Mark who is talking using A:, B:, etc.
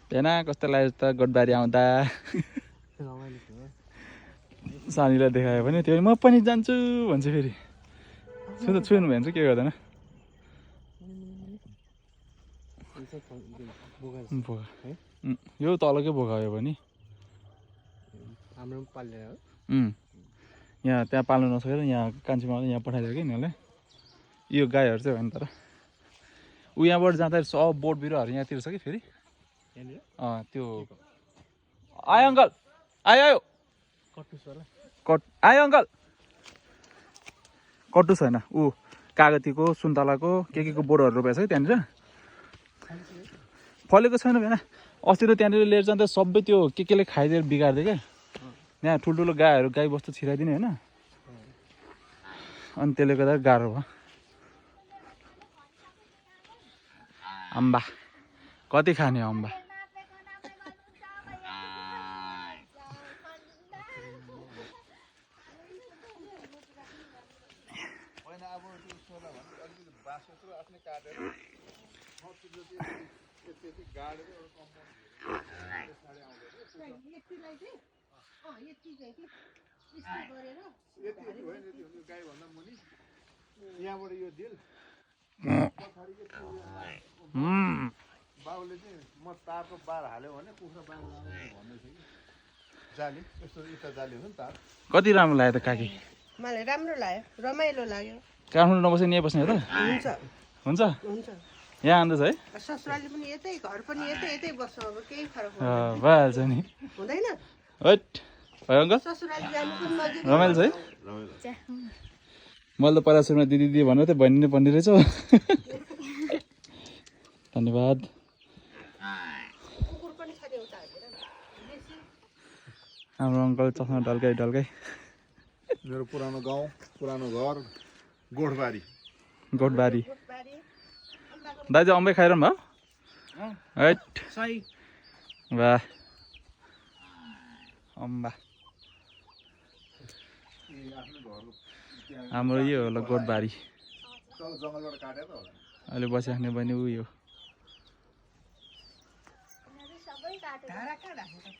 A: हेन कस्तो लाग्यो त गोठबारी आउँदा सानीलाई देखायो भने त्यो म पनि जान्छु भन्छ फेरि छुनु भन्छ के गर्दैन यो तलकै बोका हो भने यहाँ त्यहाँ पाल्नु नसकेर यहाँ कान्छीमा यहाँ पठाइदियो कि यिनीहरूले यो गाईहरू चाहिँ होइन तर ऊ यहाँबाट जाँदाखेरि सब बोट बिरुवाहरू यहाँतिर छ कि फेरि त्यो आयो अङ्कल आयो आयो आयो अङ्कल कटुस होइन ऊ कागतीको सुन्तलाको के को बोटहरू रोपेको छ कि त्यहाँनिर फलेको छैन भएन अस्ति त त्यहाँनिर लिएर जाँदा सबै त्यो केले खाइदिएर बिगारिदियो क्या यहाँ ठुल्ठुलो गाई बस्तु छिराइदिने होइन अनि त्यसले गर्दा गाह्रो भयो अम्बा कति खाने अम्बा
B: बाउले चाहिँ म तारको बार हाल्यो भने कुखुरा बाँध्नु भन्दै थियो कि जाली यस्तो इटा जाली हो नि तार
A: कति राम्रो लाग्यो त काकी
C: मलाई राम्रो लाग्यो रमाइलो लाग्यो
A: काठमाडौँ नबस्ने यहीँ बस्ने हो त
C: हुन्छ
A: हुन्छ
C: हुन्छ
A: यहाँ आउँदैछ है
C: ससुराली पनि यतै घर पनि यतै बस्छ अब केही फरक
A: भइहाल्छ नि
C: हुँदैन
A: हैट भयो अङ्कल
C: ससुराली जानु पनि नजिक
A: रमाइलो छ है मैले त पहिला सुरुमा दिदी दिदी भनेर चाहिँ बहिनी नै भन्ने रहेछ धन्यवाद
C: कुकुर पनि छ नि उता
A: हाम्रो अङ्कल चस्मा ढल्काइ
B: मेरो पुरानो गाउँ पुरानो घर गोठबारी
A: दाजु अम्बै खाइरहनु भयो हैट वाह अम्बा हाम्रो यो होला गोठबारी
B: जङ्गलबाट काटेर होला
A: अहिले बसिराख्ने बहिनी उयो